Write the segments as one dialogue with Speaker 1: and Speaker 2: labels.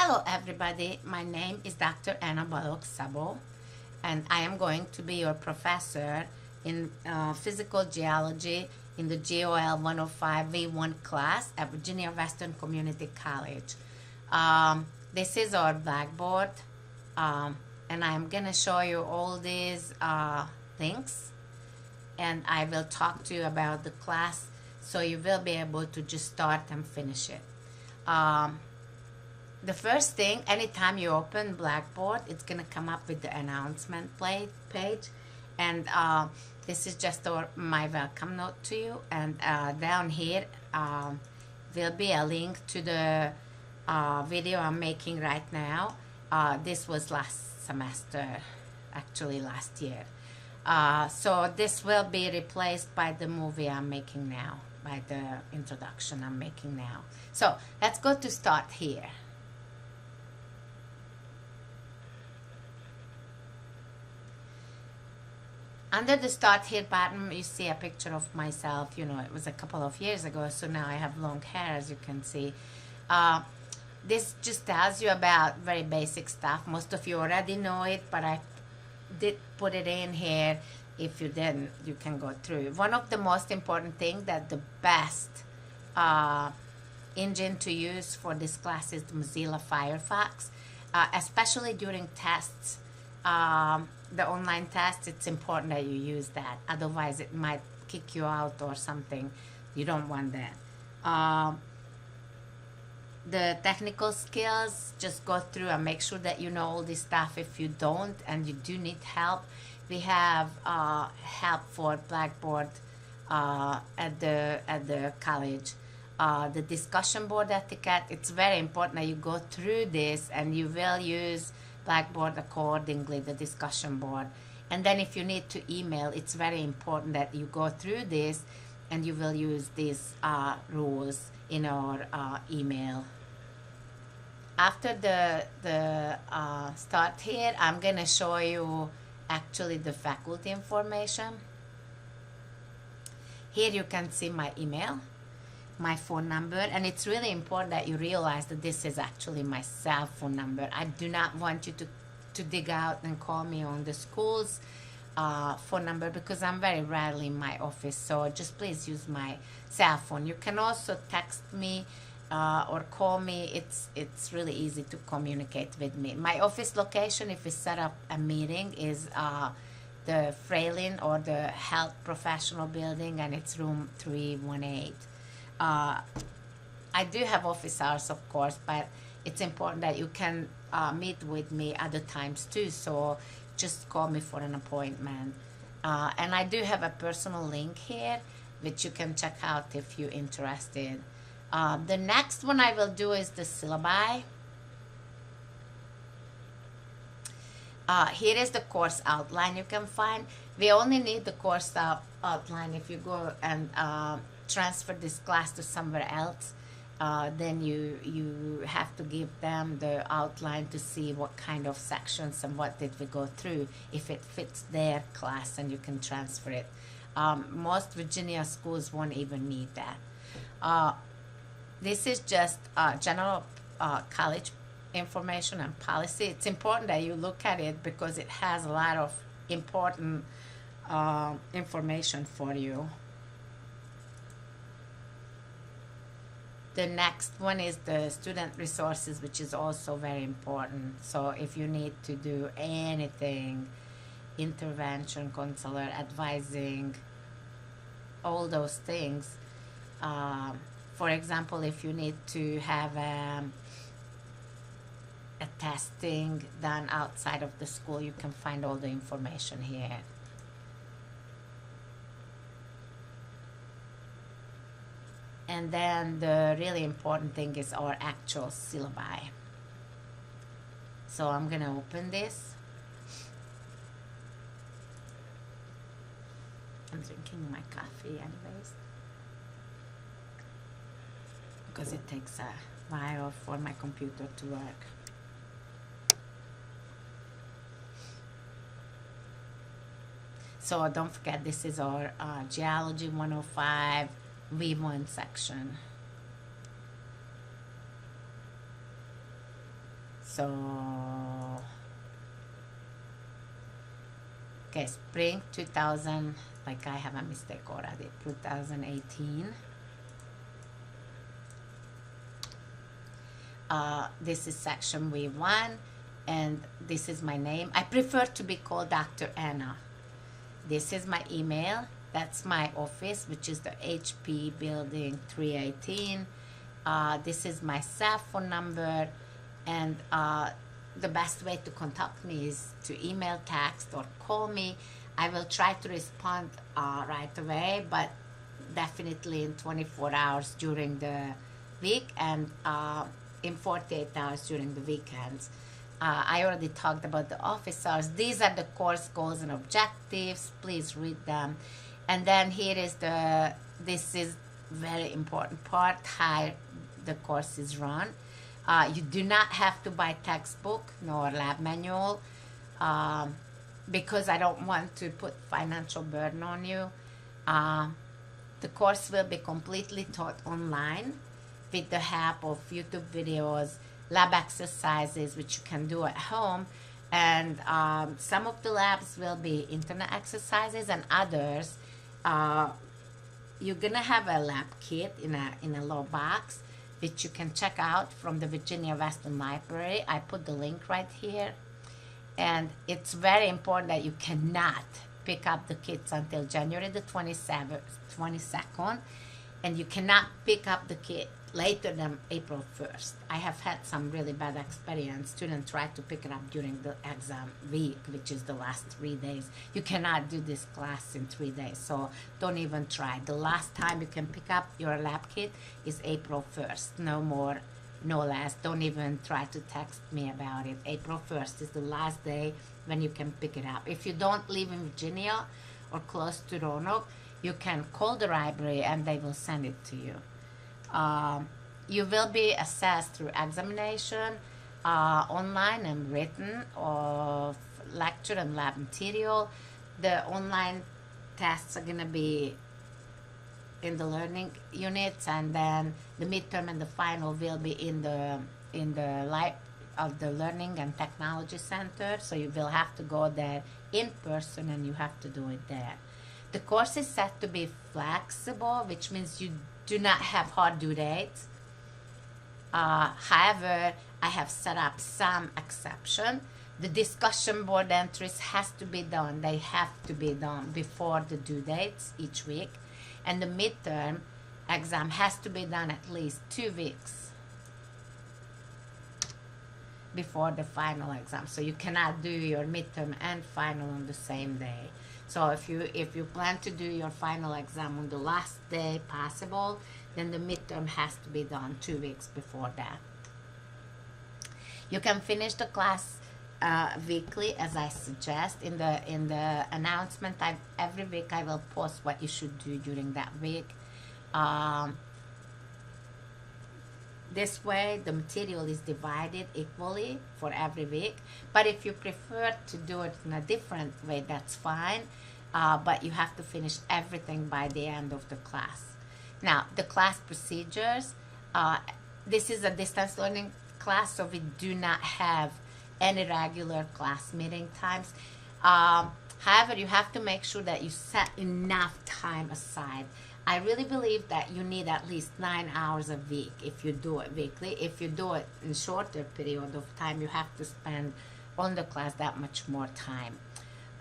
Speaker 1: Hello everybody, my name is Dr. Anna Balog-Sabo and I am going to be your professor in physical geology in the GOL-105-V1 class at Virginia Western Community College. This is our blackboard and I'm going to show you all these links, and I will talk to you about the class so you will be able to just start and finish it. The first thing, anytime you open Blackboard, it's going to come up with the announcement page, and this is just my welcome note to you, and down here will be a link to the video I'm making right now. This was last semester, actually last year. So this will be replaced by the movie I'm making now, by the introduction I'm making now. So let's go to start here. Under the start here button, you see a picture of myself. You know, it was a couple of years ago, so now I have long hair, as you can see. This just tells you about very basic stuff. Most of you already know it, but I did put it in here. If you didn't, you can go through. One of the most important things, that the best engine to use for this class is the Mozilla Firefox, especially during tests. The online test, it's important that you use that. Otherwise, it might kick you out or something. You don't want that. The technical skills, just go through and make sure that you know all this stuff. If you don't and you do need help, we have help for Blackboard at the college. The discussion board etiquette, it's very important that you go through this and you will use Blackboard accordingly, the discussion board. And then if you need to email, it's very important that you go through this and you will use these rules in our email. After the start here, I'm going to show you actually the faculty information. Here you can see my email, my phone number, and it's really important that you realize that this is actually my cell phone number. I do not want you to dig out and call me on the school's phone number, because I'm very rarely in my office, so just please use my cell phone. You can also text me or call me. It's really easy to communicate with me. My office location, if we set up a meeting, is the Fralin or the Health Professional Building, and it's room 318. I do have office hours, of course, but it's important that you can meet with me other times too, so just call me for an appointment. And I do have a personal link here, which you can check out if you're interested. The next one I will do is the syllabi. Here is the course outline you can find. We only need the course outline if you go and transfer this class to somewhere else. Then you have to give them the outline to see what kind of sections and what did we go through, if it fits their class, and you can transfer it. Most Virginia schools won't even need that. This is just general college information and policy. It's important that you look at it because it has a lot of important information for you. The next one is the student resources, which is also very important. So if you need to do anything, intervention, counselor, advising, all those things. For example, if you need to have a testing done outside of the school, you can find all the information here. And then the really important thing is our actual syllabi. So I'm going to open this. I'm drinking my coffee anyways, because it takes a while for my computer to work. So don't forget, this is our Geology 105 V1 section. So, okay, spring 2000, like I have a mistake already, 2018. This is section V1, and this is my name. I prefer to be called Dr. Anna. This is my email. That's my office, which is the HP building 318. This is my cell phone number, and the best way to contact me is to email, text, or call me. I will try to respond right away, but definitely in 24 hours during the week, and in 48 hours during the weekends. I already talked about the office hours. These are the course goals and objectives. Please read them. And then here is this is very important part, how the course is run. You do not have to buy textbook nor lab manual, because I don't want to put financial burden on you. The course will be completely taught online with the help of YouTube videos, lab exercises, which you can do at home, and some of the labs will be internet exercises, and others you're gonna have a lab kit in a little box, which you can check out from the Virginia Western Library. I put the link right here, and it's very important that you cannot pick up the kits until January the 22nd, and you cannot pick up the kit later than April 1st. I have had some really bad experience. Students try to pick it up during the exam week, which is the last 3 days. You cannot do this class in 3 days, so don't even try. The last time you can pick up your lab kit is April 1st. No more, no less. Don't even try to text me about it. April 1st is the last day when you can pick it up. If you don't live in Virginia or close to Roanoke, you can call the library and they will send it to you. You will be assessed through examination, online and written, of lecture and lab material. The online tests are going to be in the learning units, and then the midterm and the final will be in the lab of the Learning and Technology Center. So you will have to go there in person, and you have to do it there. The course is set to be flexible, which means you do not have hard due dates. However, I have set up some exception. The discussion board entries has to be done. They have to be done before the due dates each week. And the midterm exam has to be done at least 2 weeks before the final exam. So you cannot do your midterm and final on the same day. So if you plan to do your final exam on the last day possible, then the midterm has to be done 2 weeks before that. You can finish the class weekly, as I suggest. In the announcement, every week I will post what you should do during that week. This way, the material is divided equally for every week. But if you prefer to do it in a different way, that's fine. But you have to finish everything by the end of the class. Now, the class procedures. This is a distance learning class, so we do not have any regular class meeting times. However, you have to make sure that you set enough time aside. I really believe that you need at least 9 hours a week if you do it weekly. If you do it in shorter period of time, you have to spend on the class that much more time.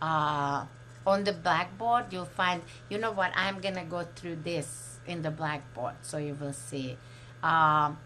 Speaker 1: On the blackboard, you'll find, you know what, I'm going to go through this in the blackboard, so you will see. And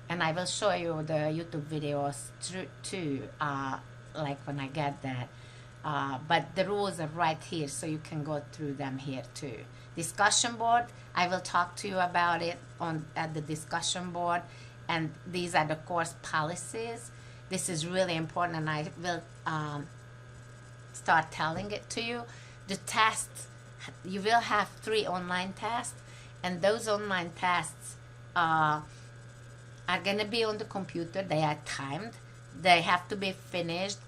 Speaker 1: I will show you the YouTube videos too, like when I get that. But the rules are right here, so you can go through them here too. Discussion board, I will talk to you about it at the discussion board, and these are the course policies. This is really important, and I will start telling it to you. The tests, you will have 3 online tests, and those online tests are going to be on the computer. They are timed. They have to be finished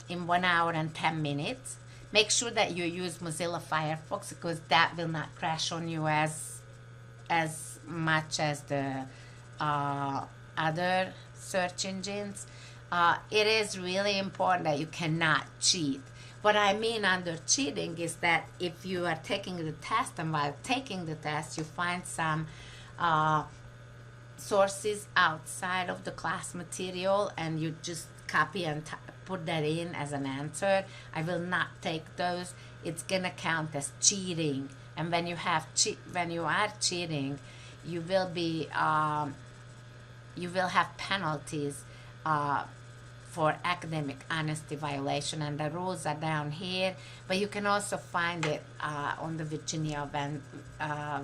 Speaker 1: in 1 hour and 10 minutes. Make sure that you use Mozilla Firefox, because that will not crash on you as much as the other search engines, it is really important that you cannot cheat. What I mean under cheating is that if you are taking the test, and while taking the test you find some sources outside of the class material and you just copy and put that in as an answer, I will not take those. It's gonna count as cheating. And when you are cheating, you will have penalties for academic honesty violation, and the rules are down here, but you can also find it on the Virginia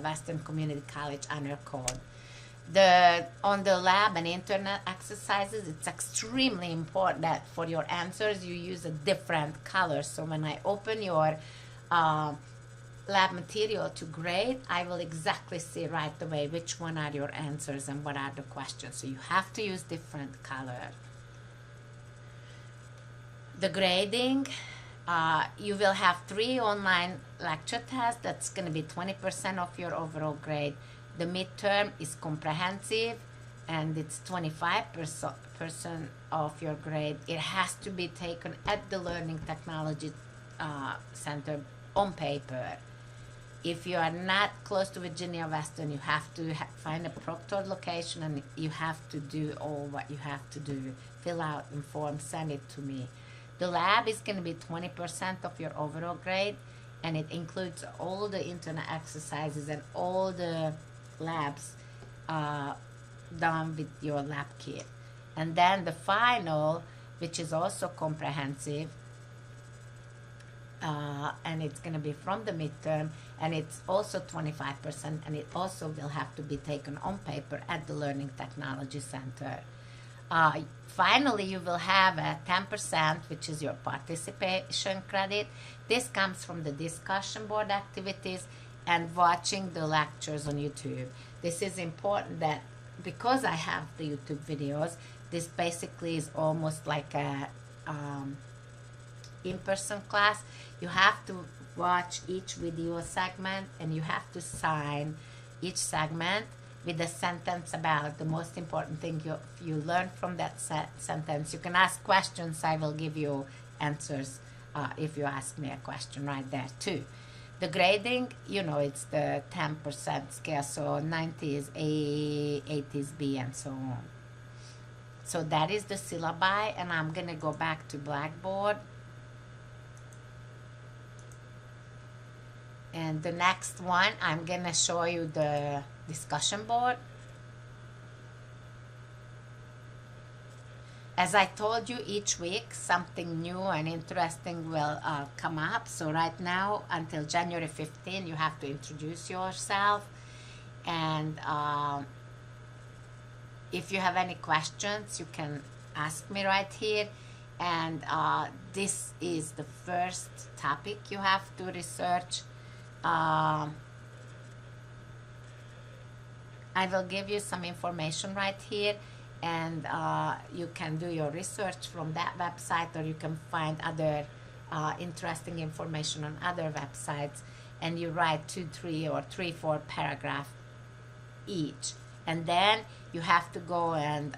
Speaker 1: Western Community College Honor Code. On the lab and internet exercises, it's extremely important that for your answers you use a different color. So when I open your lab material to grade, I will exactly see right away which one are your answers and what are the questions. So you have to use different color. The grading, you will have 3 online lecture tests. That's going to be 20% of your overall grade. The midterm is comprehensive and it's 25% of your grade. It has to be taken at the Learning Technology Center on paper. If you are not close to Virginia Western, you have to find a proctored location and you have to do all what you have to do. Fill out the form, send it to me. The lab is going to be 20% of your overall grade, and it includes all the internet exercises and all the labs done with your lab kit. And then the final, which is also comprehensive, and it's going to be from the midterm, and it's also 25%, and it also will have to be taken on paper at the Learning Technology Center. Finally, you will have a 10%, which is your participation credit. This comes from the discussion board activities and watching the lectures on YouTube. This is important that because I have the YouTube videos, this basically is almost like a in-person class. You have to watch each video segment and you have to sign each segment with a sentence about the most important thing you learn from that sentence. You can ask questions. I will give you answers if you ask me a question right there too. The grading, you know, it's the 10% scale, so 90 is A, 80 is B, and so on. So that is the syllabi, and I'm going to go back to Blackboard. And the next one, I'm going to show you the discussion board. As I told you, each week something new and interesting will come up. So right now, until January 15, you have to introduce yourself. And if you have any questions, you can ask me right here. And this is the first topic you have to research. I will give you some information right here, and you can do your research from that website, or you can find other interesting information on other websites, and you write 2, 3, or 3, 4 paragraphs each. And then you have to go and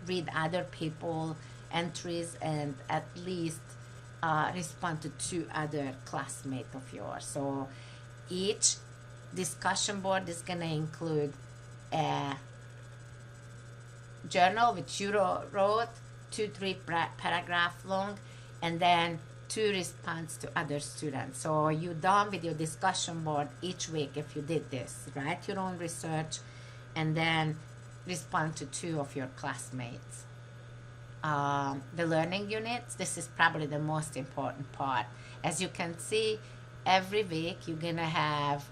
Speaker 1: read other people's entries and at least respond to 2 other classmates of yours. So each discussion board is going to include a journal which you wrote, 2, 3 paragraph long, and then 2 response to other students. So you're done with your discussion board each week if you did this. Write your own research and then respond to 2 of your classmates. The learning units, this is probably the most important part. As you can see, every week you're going to have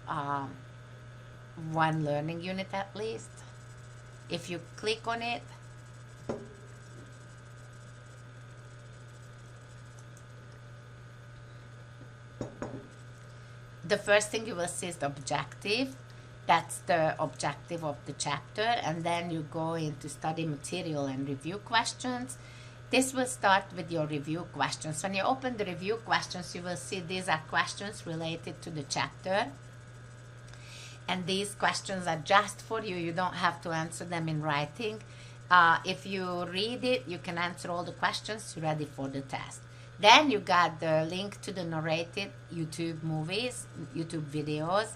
Speaker 1: 1 learning unit at least. If you click on it, the first thing you will see is the objective. That's the objective of the chapter, and then you go into study material and review questions. This will start with your review questions. When you open the review questions, you will see these are questions related to the chapter. And these questions are just for you. You don't have to answer them in writing. If you read it, you can answer all the questions. You're ready for the test. Then you got the link to the narrated YouTube movies, YouTube videos,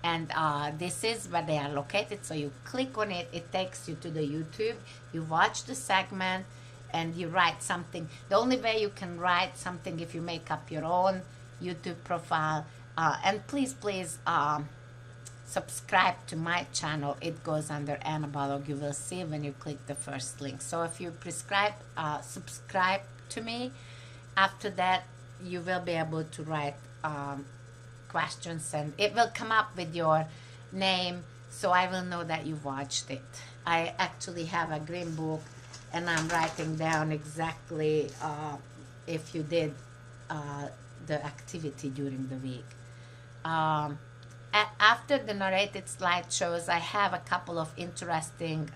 Speaker 1: and this is where they are located. So you click on it, it takes you to the YouTube. You watch the segment, and you write something. The only way you can write something if you make up your own YouTube profile. And please, subscribe to my channel. It goes under Annabalog. You will see when you click the first link. So if you subscribe to me, after that you will be able to write questions, and it will come up with your name, so I will know that you watched it. I actually have a green book, and I'm writing down exactly if you did the activity during the week. After the narrated slideshows, I have a couple of interesting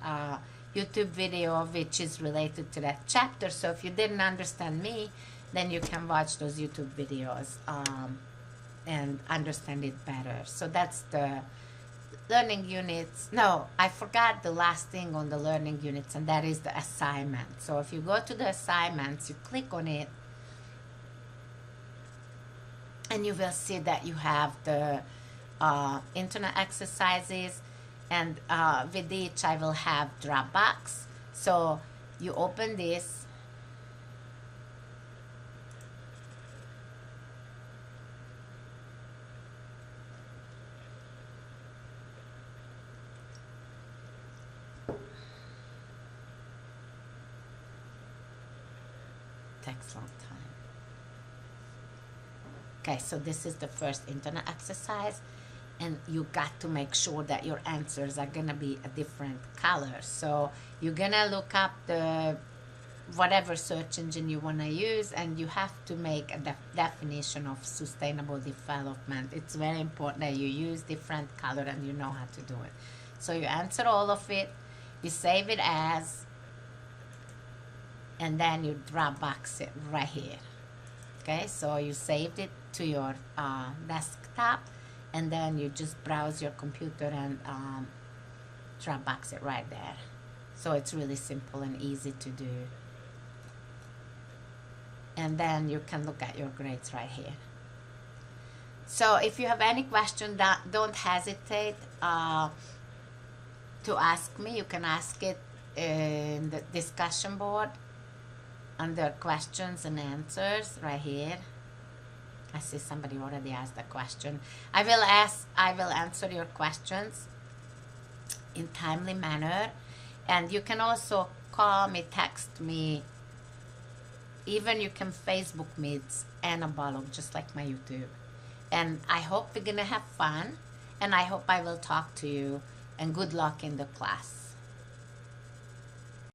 Speaker 1: YouTube video which is related to that chapter. So if you didn't understand me, then you can watch those YouTube videos and understand it better. So that's the learning units. No, I forgot the last thing on the learning units, and that is the assignment. So if you go to the assignments, you click on it, and you will see that you have the internet exercises, and with each I will have Dropbox. So you open this, takes a long time. Okay, so this is the first internet exercise, and you got to make sure that your answers are gonna be a different color. So you're gonna look up the whatever search engine you want to use, and you have to make a definition of sustainable development. It's very important that you use different color and you know how to do it. So you answer all of it, you save it as, and then you Dropbox it right here. Okay, so you saved it to your desktop, and then you just browse your computer and Dropbox it right there. So it's really simple and easy to do. And then you can look at your grades right here. So if you have any question, don't hesitate to ask me. You can ask it in the discussion board under questions and answers right here. I see somebody already asked a question. I will answer your questions in timely manner, and you can also call me, text me, even you can Facebook me. It's Annabalog, just like my YouTube. And I hope we're gonna have fun, and I hope I will talk to you, and good luck in the class.